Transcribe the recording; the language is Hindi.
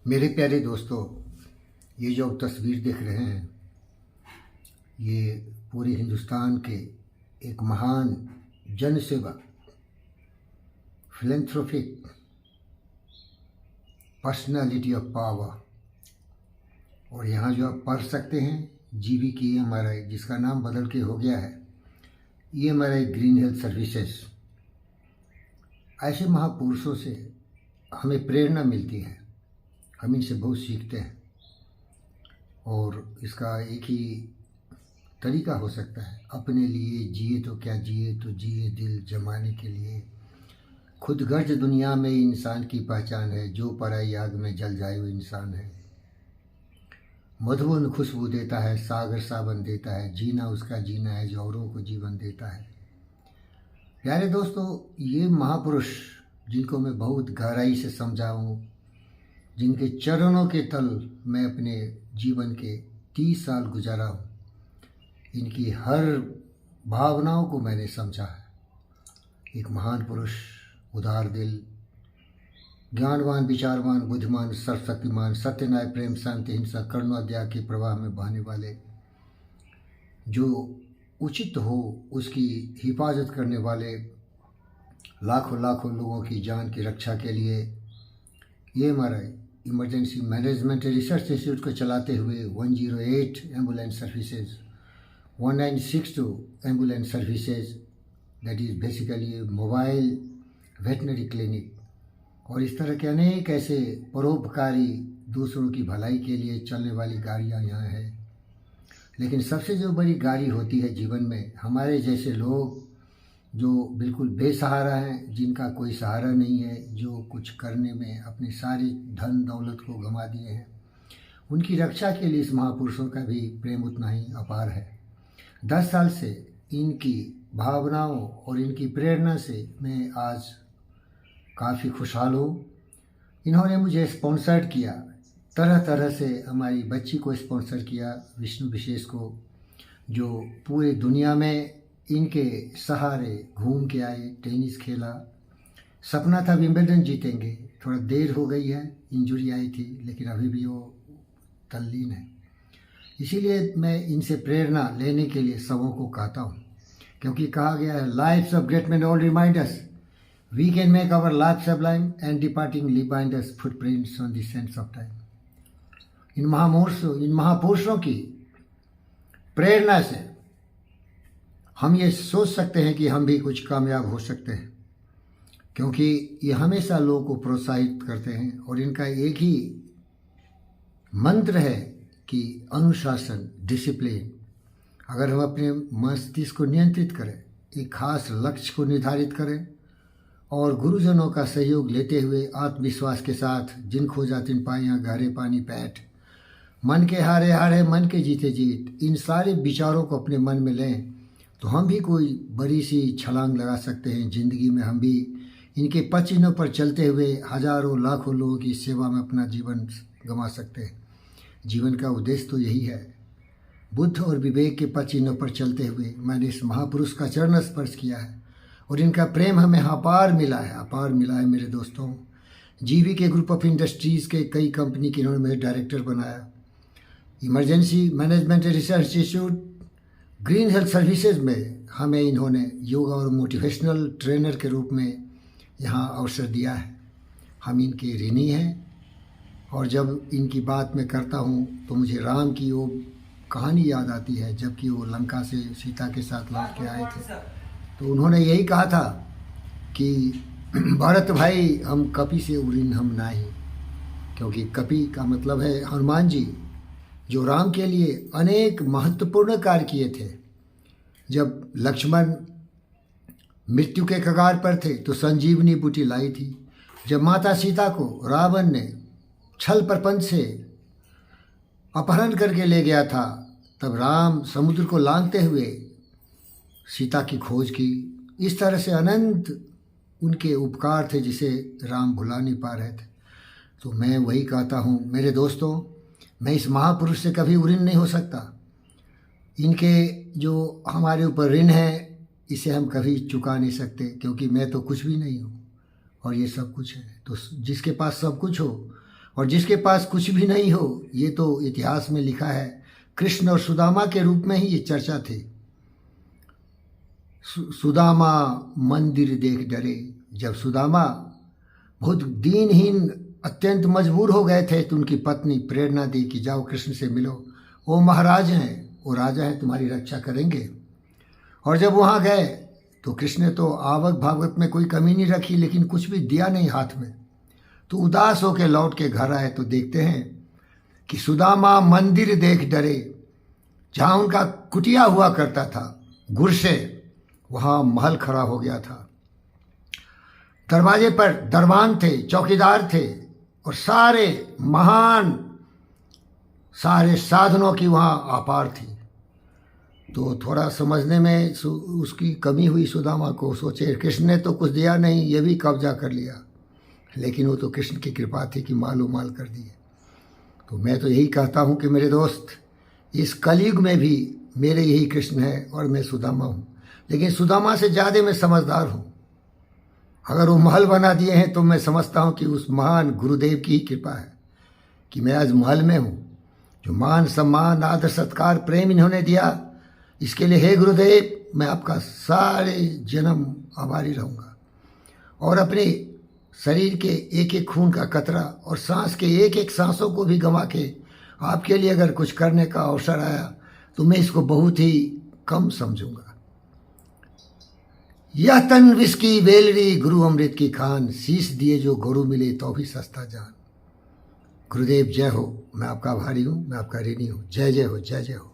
मेरे प्यारे दोस्तों, ये जो आप तस्वीर देख रहे हैं, ये पूरे हिंदुस्तान के एक महान जनसेवा, फिलेंथ्रोपिक पर्सनालिटी ऑफ पावर। और यहाँ जो आप पढ़ सकते हैं GVKMRI, जिसका नाम बदल के हो गया है EMRI ग्रीन हेल्थ सर्विसेज। ऐसे महापुरुषों से हमें प्रेरणा मिलती है, हम इनसे बहुत सीखते हैं। और इसका एक ही तरीका हो सकता है, अपने लिए जिए तो क्या जिए, तो जिए दिल जमाने के लिए। खुद गर्ज दुनिया में इंसान की पहचान है, जो पराई आग में जल जाए वो इंसान है। मधुबन खुशबू देता है, सागर सावन देता है, जीना उसका जीना है जो औरों को जीवन देता है। प्यारे दोस्तों, ये महापुरुष जिनको मैं बहुत गहराई से समझा हूँ, जिनके चरणों के तल मैं अपने जीवन के 30 साल गुजारा हूँ, इनकी हर भावनाओं को मैंने समझा है। एक महान पुरुष, उदार दिल, ज्ञानवान, विचारवान, बुद्धिमान, सर्वशक्तिमान, सत्यनाय, प्रेम, शांति, हिंसा, करुणा, दया के प्रवाह में बहने वाले, जो उचित हो उसकी हिफाजत करने वाले, लाखों लाखों लोगों की जान की रक्षा के लिए EMRI emergency management research institute को चलाते हुए 108 ambulance services, 1962 ambulance services, that is basically mobile veterinary clinic, और इस तरह के अनेक ऐसे परोपकारी दूसरों की भलाई के लिए चलने वाली गाड़ियाँ यहाँ हैं। लेकिन सबसे जो बड़ी गाड़ी होती है जीवन में, हमारे जैसे लोग जो बिल्कुल बेसहारा हैं, जिनका कोई सहारा नहीं है, जो कुछ करने में अपनी सारी धन दौलत को गंवा दिए हैं, उनकी रक्षा के लिए इस महापुरुषों का भी प्रेम उतना ही अपार है। 10 साल से इनकी भावनाओं और इनकी प्रेरणा से मैं आज काफ़ी खुशहाल हूँ। इन्होंने मुझे स्पॉन्सर्ड किया, तरह तरह से हमारी बच्ची को स्पॉन्सर किया, विष्णु विशेष को, जो पूरे दुनिया में इनके सहारे घूम के आए, टेनिस खेला। सपना था विंबलडन जीतेंगे, थोड़ा देर हो गई है, इंजरी आई थी, लेकिन अभी भी वो तल्लीन है। इसीलिए मैं इनसे प्रेरणा लेने के लिए सबों को कहता हूँ, क्योंकि कहा गया है, lives of great man all remind us we can make our life sublime and departing leave behind us footprints on the sands of time. इन महापुरुषों की प्रेरणा से हम ये सोच सकते हैं कि हम भी कुछ कामयाब हो सकते हैं, क्योंकि ये हमेशा लोगों को प्रोत्साहित करते हैं। और इनका एक ही मंत्र है कि अनुशासन, डिसिप्लिन। अगर हम अपने मस्तिष्क को नियंत्रित करें, एक खास लक्ष्य को निर्धारित करें और गुरुजनों का सहयोग लेते हुए आत्मविश्वास के साथ, जिन खो जाती पाइयाँ गहरे पानी पैठ, मन के हारे हारे मन के जीते जीत, इन सारे विचारों को अपने मन में लें तो हम भी कोई बड़ी सी छलांग लगा सकते हैं ज़िंदगी में। हम भी इनके पद चिन्हों पर चलते हुए हजारों लाखों लोगों की सेवा में अपना जीवन गंवा सकते हैं। जीवन का उद्देश्य तो यही है। बुद्ध और विवेक के पद चिन्हों पर चलते हुए मैंने इस महापुरुष का चरण स्पर्श किया है, और इनका प्रेम हमें अपार मिला है मेरे दोस्तों। GVK ग्रुप ऑफ इंडस्ट्रीज़ के कई कंपनी के इन्होंने मेरे डायरेक्टर बनाया। Emergency management research institute green health services में हमें इन्होंने योगा और मोटिवेशनल ट्रेनर के रूप में यहाँ अवसर दिया है। हम इनके ऋणी हैं, और जब इनकी बात मैं करता हूँ तो मुझे राम की वो कहानी याद आती है, जबकि वो लंका से सीता के साथ लौट के आए थे, तो उन्होंने यही कहा था कि भरत भाई, हम कपि से उड़िन हम नाही। क्योंकि कपि का मतलब है हनुमान जी, जो राम के लिए अनेक महत्वपूर्ण कार्य किए थे। जब लक्ष्मण मृत्यु के कगार पर थे तो संजीवनी बूटी लाई थी। जब माता सीता को रावण ने छल प्रपंच से अपहरण करके ले गया था, तब राम समुद्र को लांघते हुए सीता की खोज की। इस तरह से अनंत उनके उपकार थे जिसे राम भुला नहीं पा रहे थे। तो मैं वही कहता हूँ मेरे दोस्तों, मैं इस महापुरुष से कभी ऋणी नहीं हो सकता। इनके जो हमारे ऊपर ऋण है, इसे हम कभी चुका नहीं सकते, क्योंकि मैं तो कुछ भी नहीं हूँ और ये सब कुछ है। तो जिसके पास सब कुछ हो और जिसके पास कुछ भी नहीं हो, ये तो इतिहास में लिखा है, कृष्ण और सुदामा के रूप में ही ये चर्चा थी। सुदामा मंदिर देख डरे। जब सुदामा बहुत दीनहीन, अत्यंत मजबूर हो गए थे, तो उनकी पत्नी प्रेरणा दी कि जाओ कृष्ण से मिलो, वो महाराज हैं, वो राजा हैं, तुम्हारी रक्षा करेंगे। और जब वहाँ गए तो कृष्ण ने तो आवक भागवत में कोई कमी नहीं रखी, लेकिन कुछ भी दिया नहीं हाथ में। तो उदास होकर लौट के घर आए तो देखते हैं कि सुदामा मंदिर देख डरे। जहाँ उनका कुटिया हुआ करता था गुर से, वहाँ महल खड़ा हो गया था। दरवाजे पर दरबान थे, चौकीदार थे, और सारे साधनों की वहाँ अपार थी। तो थोड़ा समझने में उसकी कमी हुई सुदामा को। सोचे कृष्ण ने तो कुछ दिया नहीं, ये भी कब्जा कर लिया, लेकिन वो तो कृष्ण की कृपा थी कि मालो माल कर दिए। तो मैं तो यही कहता हूँ कि मेरे दोस्त, इस कलयुग में भी मेरे यही कृष्ण है और मैं सुदामा हूँ, लेकिन सुदामा से ज़्यादा मैं समझदार हूँ। अगर वो महल बना दिए हैं तो मैं समझता हूँ कि उस महान गुरुदेव की ही कृपा है कि मैं आज महल में हूँ। जो मान सम्मान आदर सत्कार प्रेम इन्होंने दिया, इसके लिए हे गुरुदेव, मैं आपका सारे जन्म आभारी रहूँगा। और अपने शरीर के एक एक खून का कतरा और सांस के एक एक सांसों को भी गंवा के आपके लिए अगर कुछ करने का अवसर आया तो मैं इसको बहुत ही कम समझूंगा। यह तन विष की वेलरी, गुरु अमृत की खान, शीश दिए जो गुरु मिले तो भी सस्ता जान। गुरुदेव जय हो। मैं आपका आभारी हूँ, मैं आपका ऋणी हूँ। जय जय हो, जय जय हो।